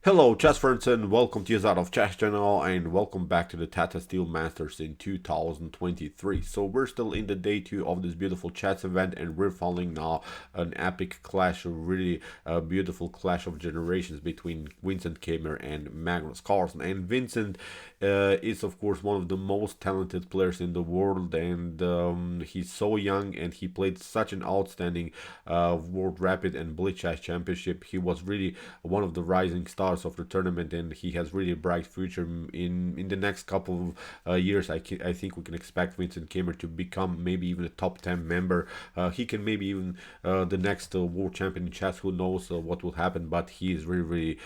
Hello, chess friends, and welcome to your out of chess channel, and welcome back to the Tata Steel Masters in 2023. So we're still in the day 2 of this beautiful chess event, and we're following now an epic clash, a really beautiful clash of generations between Vincent Keymer and Magnus Carlsen. And Vincent is, of course, one of the most talented players in the world, and he's so young, and he played such an outstanding World Rapid and Blitz Chess Championship. He was really one of the rising stars of the tournament, and he has really a bright future in the next couple of years. I think we can expect Vincent Keymer to become maybe even a top 10 member. He can maybe even the next world champion in chess. Who knows what will happen? But he is really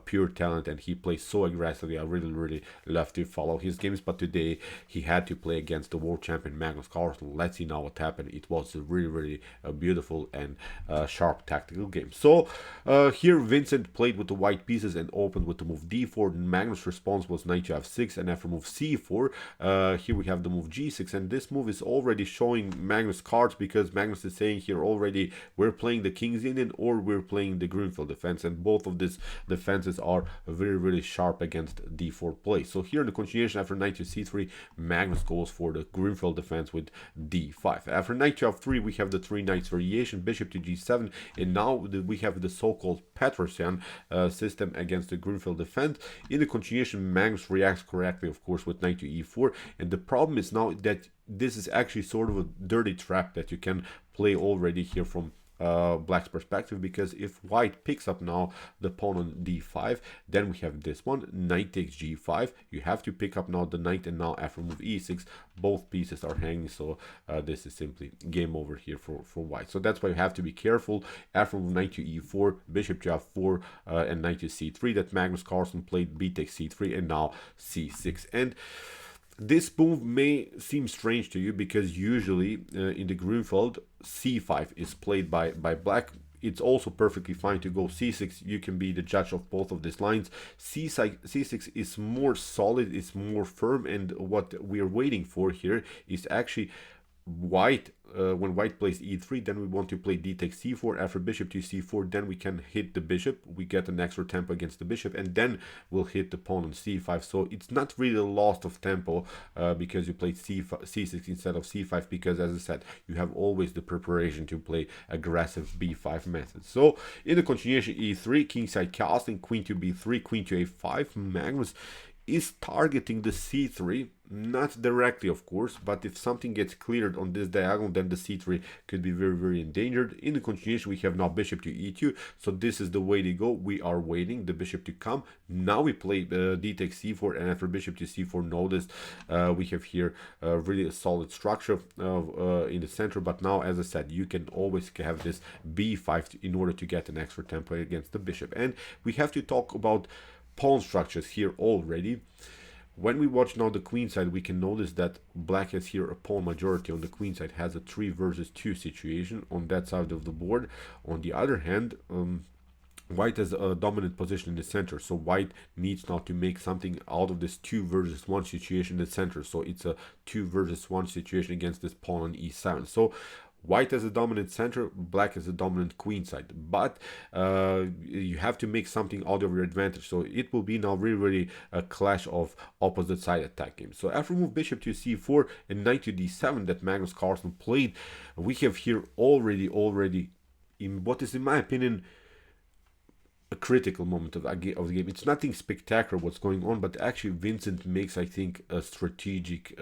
pure talent, and he plays so aggressively. I really love to follow his games. But today he had to play against the world champion Magnus Carlsen. Let's see now what happened. It was a really beautiful and sharp tactical game. So here Vincent played with the white pieces and opened with the move d4. Magnus' response was knight to f6, and after move c4, here we have the move g6, and this move is already showing Magnus cards, because Magnus is saying here already we're playing the King's Indian or we're playing the Grunfeld defense, and both of these defenses are really sharp against d4 play. So here in the continuation, after knight to c3, Magnus goes for the Grunfeld defense with d5. After knight to f3, we have the three knights variation, bishop to g7, and now we have the so-called Petrosian system against the Grunfeld defense. In the continuation, Magnus reacts correctly, of course, with knight to e4, and the problem is now that this is actually sort of a dirty trap that you can play already here from black's perspective, because if white picks up now the pawn on d5, then we have this one, knight takes g5, you have to pick up now the knight, and now after move e6 both pieces are hanging, so this is simply game over here for white. So that's why you have to be careful. After move knight to e4, bishop to f4, and knight to c3 that Magnus Carlsen played, b takes c3, and now c6. And this move may seem strange to you, because usually in the Grunfeld, c5 is played by black. It's also perfectly fine to go c6. You can be the judge of both of these lines. C6 is more solid, it's more firm, and what we are waiting for here is actually white. When white plays e3, then we want to play d takes c4. After bishop to c4, then we can hit the bishop, we get an extra tempo against the bishop, and then we'll hit the pawn on c5. So it's not really a loss of tempo because you played c6 instead of c5, because as I said, you have always the preparation to play aggressive b5 method. So in the continuation, e3, kingside castle, queen to b3, queen to a5. Magnus is targeting the c3, not directly of course, but if something gets cleared on this diagonal, then the c3 could be very endangered. In the continuation, we have now bishop to e2, so this is the way to go. We are waiting the bishop to come. Now we play d takes c4, and after bishop to c4, notice we have here really a solid structure in the center. But now, as I said, you can always have this b5 in order to get an extra tempo against the bishop. And we have to talk about pawn structures here already. When we watch now the queen side, we can notice that black has here a pawn majority on the queen side, has a 3 versus 2 situation on that side of the board. On the other hand, white has a dominant position in the center, so white needs now to make something out of this 2 versus 1 situation in the center. So it's a 2 versus 1 situation against this pawn on e7. So white has a dominant center, black has a dominant queen side, but you have to make something out of your advantage. So it will be now really a clash of opposite side attack games. So after move bishop to c4 and knight to d7 that Magnus Carlsen played, we have here already in what is, in my opinion, a critical moment of the game. It's nothing spectacular what's going on, but actually Vincent makes, I think, a strategic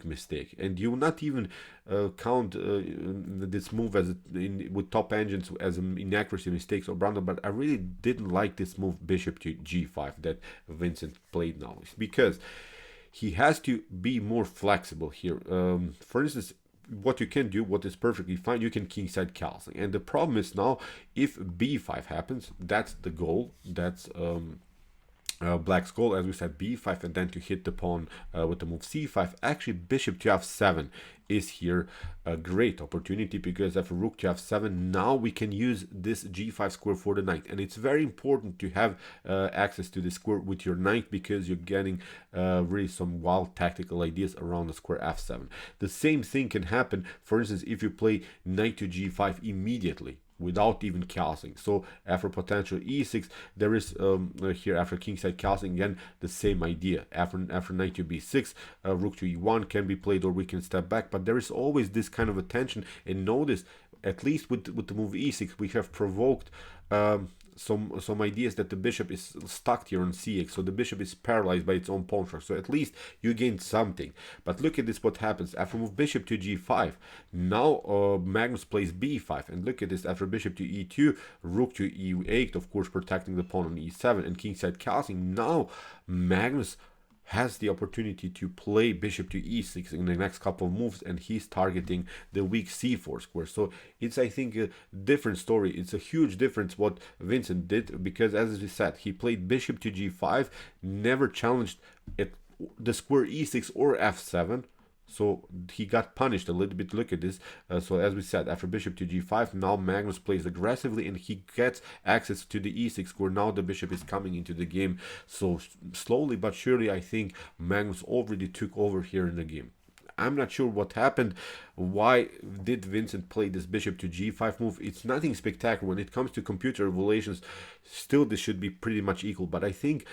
mistake, and you will not even count this move as with top engines as an inaccuracy mistakes or blunder. But I really didn't like this move bishop to g5 that Vincent played now, because he has to be more flexible here. For instance, what you can do, what is perfectly fine, you can kingside castle, and the problem is now if b5 happens, that's the goal, that's black's goal, as we said, b5, and then to hit the pawn with the move c5. Actually, bishop to f7 is here a great opportunity, because after rook to f7, now we can use this g5 square for the knight, and it's very important to have access to the square with your knight, because you're getting really some wild tactical ideas around the square f7. The same thing can happen, for instance, if you play knight to g5 immediately. without even castling. So after potential e6, there is here after kingside castling again the same idea. After knight to b6, rook to e1 can be played, or we can step back. But there is always this kind of attention. And notice, at least with the move e6, we have provoked some ideas that the bishop is stuck here on c8, so the bishop is paralyzed by its own pawn structure. So at least you gain something. But look at this, what happens after move bishop to g5. Now Magnus plays b5, and look at this, after bishop to e2, rook to e8, of course protecting the pawn on e7, and kingside castling. Now Magnus has the opportunity to play bishop to e6 in the next couple of moves, and he's targeting the weak c4 square. So it's, I think, a different story. It's a huge difference what Vincent did, because as we said, he played bishop to g5, never challenged at the square e6 or f7. So he got punished a little bit. Look at this. So as we said, after bishop to g5, now Magnus plays aggressively, and he gets access to the e6 square. Now the bishop is coming into the game. So slowly but surely, I think Magnus already took over here in the game. I'm not sure what happened. Why did Vincent play this bishop to g5 move? It's nothing spectacular. When it comes to computer evaluations, still this should be pretty much equal. But I think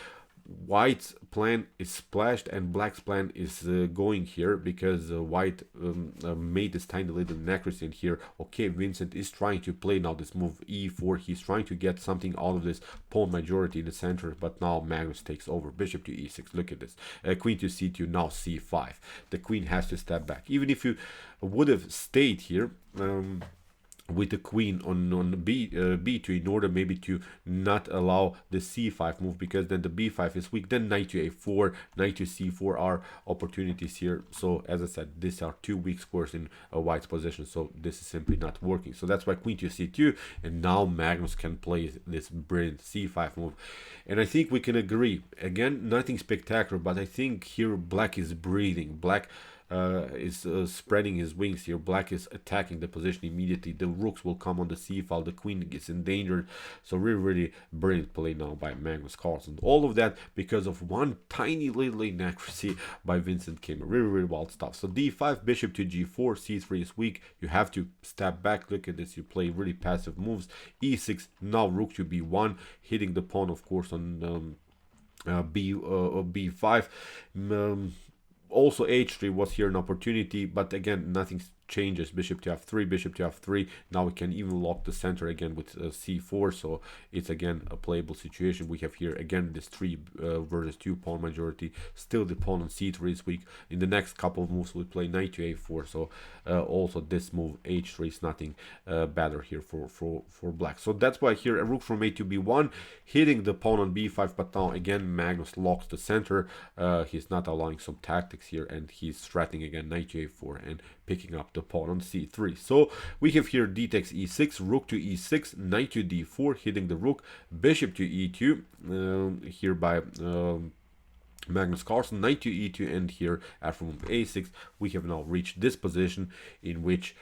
White's plan is splashed and Black's plan is going here, because White made this tiny little inaccuracy in here. Okay, Vincent is trying to play now this move e4. He's trying to get something out of this pawn majority in the center, but now Magnus takes over. Bishop to e6. Look at this. Queen to c2, now c5. The queen has to step back. Even if you would have stayed here with the queen on b2 in order maybe to not allow the c5 move, because then the b5 is weak. Then knight to a4, knight to c4 are opportunities here. So as I said, these are two weak squares in White's position, so this is simply not working. So that's why queen to c2, and now Magnus can play this brilliant c5 move. And I think we can agree, again, nothing spectacular, but I think here Black is breathing. Black is spreading his wings here. Black is attacking the position immediately. The rooks will come on the c file. The queen gets endangered. So really brilliant play now by Magnus Carlsen. All of that because of one tiny little inaccuracy by Vincent Keymer. Really wild stuff. So d5, bishop to g4, c3 is weak. You have to step back. Look at this. You play really passive moves. e6, now rook to b1, hitting the pawn, of course, on b5. Also h3 was here an opportunity, but again nothing changes. Bishop to f3, bishop to f3. Now we can even lock the center again with c4, so it's again a playable situation. We have here again this 3 versus 2 pawn majority. Still the pawn on c3 is weak. In the next couple of moves we play knight to a4, so also this move h3 is nothing better here for Black. So that's why here a rook from a to b1, hitting the pawn on b5, but now again Magnus locks the center. He's not allowing some tactics here, and he's threatening again knight to a4 and picking up the pawn on c3. So we have here d takes e6, rook to e6, knight to d4, hitting the rook, bishop to e2 here by Magnus Carlsen, knight to e2, and here after move a6 we have now reached this position in which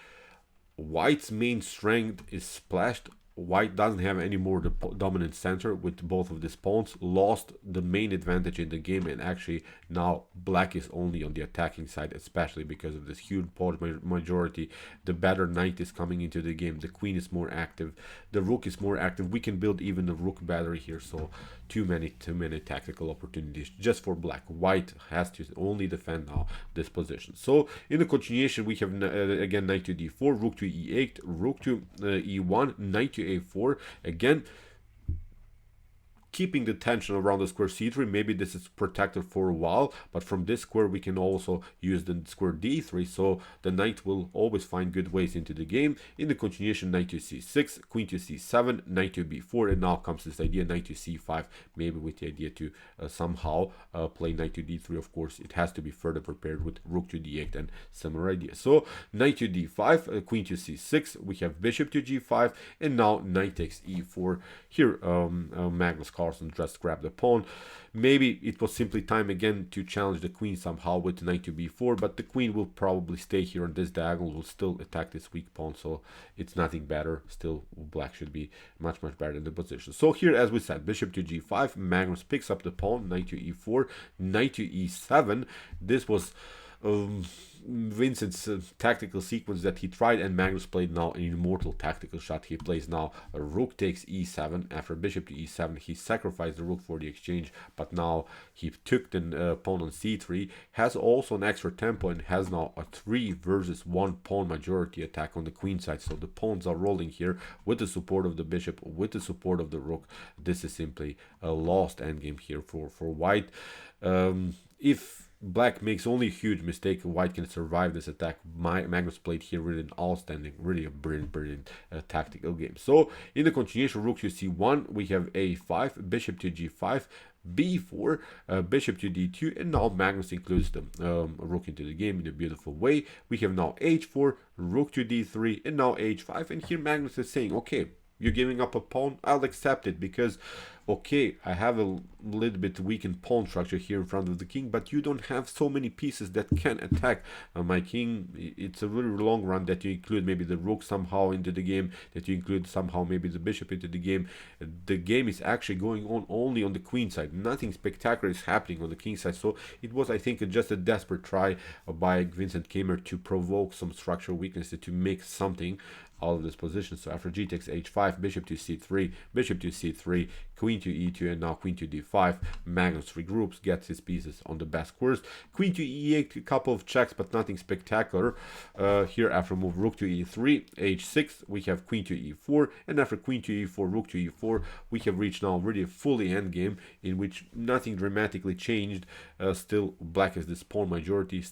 White's main strength is splashed. White doesn't have any more the dominant center with both of these pawns, lost the main advantage in the game, and actually now Black is only on the attacking side, especially because of this huge pawn majority. The better knight is coming into the game, the queen is more active, the rook is more active. We can build even the rook battery here, so too many tactical opportunities just for Black. White has to only defend now this position. So in the continuation we have again knight to d4, rook to e8, rook to e1, knight to a4. Again, keeping the tension around the square c3. Maybe this is protected for a while, but from this square we can also use the square d3, so the knight will always find good ways into the game. In the continuation, knight to c6, queen to c7, knight to b4, and now comes this idea knight to c5, maybe with the idea to somehow play knight to d3. Of course it has to be further prepared with rook to d8 and similar ideas. So knight to d5, queen to c6, we have bishop to g5, and now knight takes e4. Here Magnus Carlsen just grabbed the pawn. Maybe it was simply time again to challenge the queen somehow with knight to b4, but the queen will probably stay here on this diagonal, will still attack this weak pawn, so it's nothing better. Still Black should be much better in the position. So here, as we said, bishop to g5, Magnus picks up the pawn, knight to e4, knight to e7. This was Vincent's tactical sequence that he tried, and Magnus played now an immortal tactical shot. He plays now a rook takes e7. After bishop to e7, he sacrificed the rook for the exchange, but now he took the pawn on c3, has also an extra tempo, and has now a 3 versus 1 pawn majority attack on the queen side. So the pawns are rolling here with the support of the bishop, with the support of the rook. This is simply a lost endgame here for White. If Black makes only a huge mistake, White can survive this attack. Magnus played here really an outstanding, really a brilliant tactical game. So in the continuation, rook to c1, we have a5, bishop to g5, b4, bishop to d2, and now Magnus includes the rook into the game in a beautiful way. We have now h4, rook to d3, and now h5, and here Magnus is saying, okay, you're giving up a pawn, I'll accept it, because okay, I have a little bit weakened pawn structure here in front of the king, but you don't have so many pieces that can attack my king. It's a really long run that you include maybe the rook somehow into the game, that you include somehow maybe the bishop into the game. The game is actually going on only on the queen side. Nothing spectacular is happening on the king side. So it was, I think, just a desperate try by Vincent Keymer to provoke some structural weaknesses, to make something out of this position. So after g takes h5, bishop to c3, bishop to c3, queen to e2, and now queen to d5, Magnus regroups, gets his pieces on the best course. Queen to e8, a couple of checks, but nothing spectacular. Here after move rook to e3, h6, we have queen to e4, and after queen to e4, rook to e4, we have reached now really a fully endgame in which nothing dramatically changed. Still, Black has this pawn majority,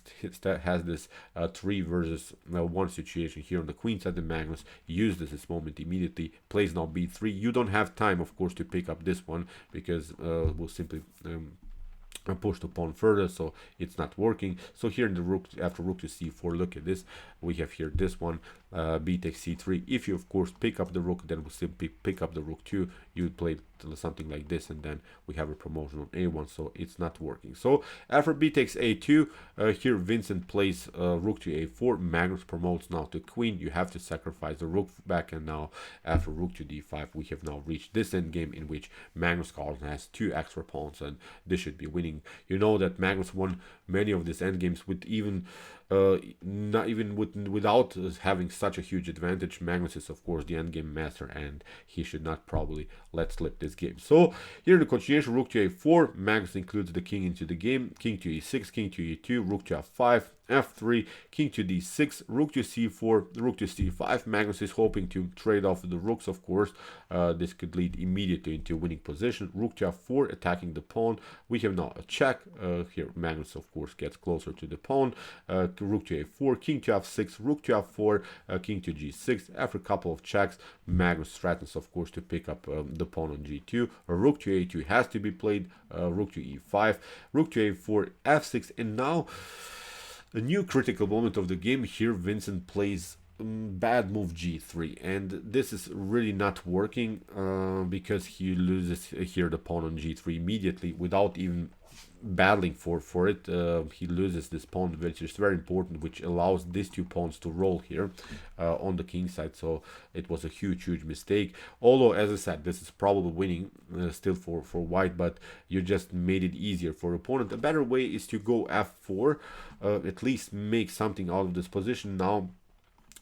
has this 3 versus 1 situation here on the queen side, and Magnus uses this moment immediately, plays now b3. You don't have time, of course, to pick up this one, because we'll simply push the pawn further, so it's not working. So here in the rook, after rook to c4, look at this, we have here this one, b takes c3. If you of course pick up the rook, then we'll simply pick up the rook too. You play something like this, and then we have a promotion on a1, so it's not working. So after b takes a2, here Vincent plays rook to a4. Magnus promotes now to queen. You have to sacrifice the rook back, and now after rook to d5, we have now reached this endgame in which Magnus Carlsen has 2 extra pawns, and this should be winning. You know that Magnus won many of these endgames with even without having such a huge advantage. Magnus is of course the endgame master, and he should not probably let slip this game. So here in the continuation, rook to a4, Magnus includes the king into the game, king to e6, king to e2, rook to f5, f3, king to d6, rook to c4, rook to c5. Magnus is hoping to trade off the rooks, of course. This could lead immediately into a winning position. Rook to f4, attacking the pawn. We have now a check. Here Magnus, of course, gets closer to the pawn. Rook to a4, king to f6, rook to f4, king to g6. After a couple of checks, Magnus threatens, of course, to pick up the pawn on g2. Rook to a2 has to be played. Rook to e5, rook to a4, f6, and now a new critical moment of the game. Here Vincent plays bad move g3, and this is really not working because he loses here the pawn on g3 immediately without even battling for it. He loses this pawn, which is very important, which allows these 2 pawns to roll here on the king side. So it was a huge mistake, although as I said, this is probably winning still for White, but you just made it easier for opponent. A better way is to go f4, at least make something out of this position. Now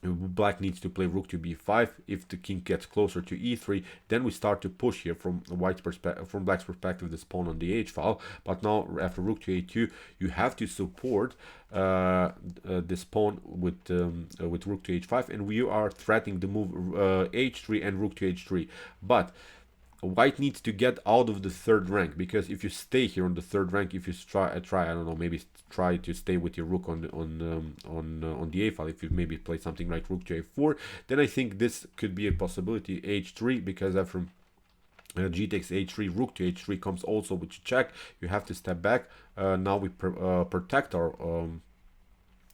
Black needs to play rook to b5. If the king gets closer to e3, then we start to push here from White's perspective, from Black's perspective, this pawn on the h file. But now after rook to a2, you have to support this pawn with rook to h5, and we are threatening the move h3 and rook to h3. But White needs to get out of the 3rd rank, because if you stay here on the 3rd rank, if you try I don't know, maybe try to stay with your rook on the a file, if you maybe play something like rook to a4, then I think this could be a possibility. h3, because after g takes h3, rook to h3 comes also with check. You have to step back. Now we protect our pawn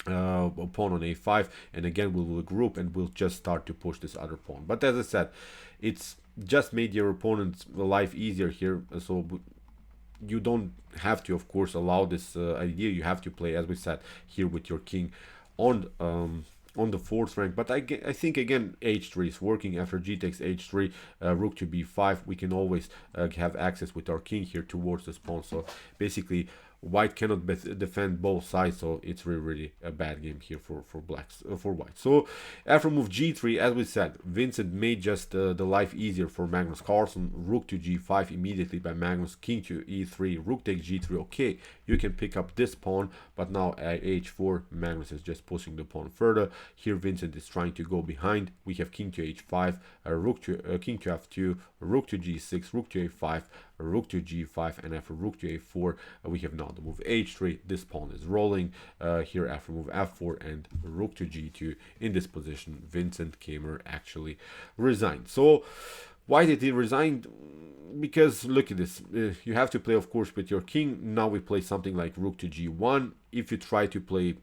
on a5, and again we will group and we'll just start to push this other pawn. But as I said, it's just made your opponent's life easier here, so you don't have to, of course, allow this idea. You have to play, as we said, here with your king on the 4th rank. But I think again h3 is working. After g takes h3, rook to b5, we can always have access with our king here towards this pawn. So basically White cannot defend both sides, so it's really a bad game here for blacks for White. So after move g3, as we said, Vincent made just the life easier for Magnus Carlsen. Rook to g5 immediately by Magnus. King to e3, rook takes g3. Okay, you can pick up this pawn, but now at h4, Magnus is just pushing the pawn further. Here Vincent is trying to go behind. We have king to h5, rook to king to f2, rook to g6, rook to a5, rook to g5, and after rook to a4, we have now the move h3. This pawn is rolling. Here after move f4 and rook to g2. In this position, Vincent Keymer actually resigned. So why did he resign? Because look at this, you have to play of course with your king. Now we play something like rook to g1. If you try to play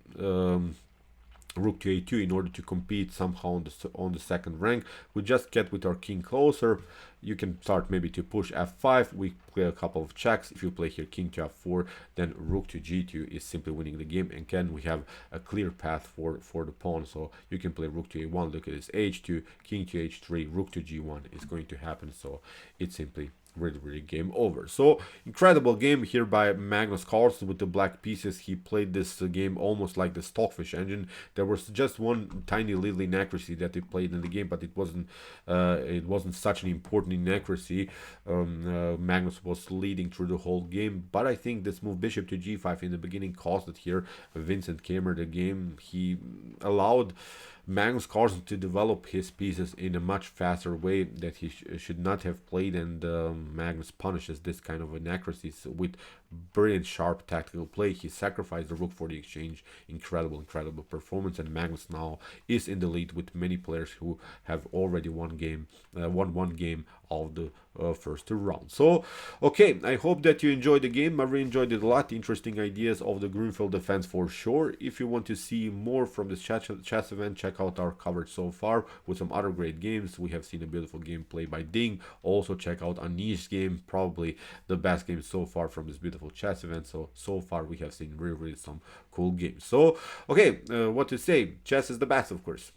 rook to a2 in order to compete somehow on the second rank, we just get with our king closer. You can start maybe to push f5. We play a couple of checks. If you play here king to f4, then rook to g2 is simply winning the game, and then we have a clear path for the pawn. So you can play rook to a1. Look at this, h2, king to h3, rook to g1 is going to happen. So it's simply really game over. So incredible game here by Magnus Carlsen with the black pieces. He played this game almost like the Stockfish engine. There was just one tiny little inaccuracy that he played in the game, but it wasn't such an important inaccuracy. Magnus was leading through the whole game, but I think this move bishop to g5 in the beginning caused it here. Vincent Keymer the game. He allowed Magnus Carlsen to develop his pieces in a much faster way that he should not have played, and Magnus punishes this kind of inaccuracies with brilliant sharp tactical play. He sacrificed the rook for the exchange. Incredible performance, and Magnus now is in the lead with many players who have already won one game of the first round. So okay, I hope that you enjoyed the game. I really enjoyed it a lot. Interesting ideas of the Grunfeld defense for sure. If you want to see more from this chess event, check out our coverage so far with some other great games. We have seen a beautiful gameplay by Ding. Also check out Anish's game, probably the best game so far from this beautiful chess event. So far we have seen really some cool games. So okay, what to say, chess is the best, of course.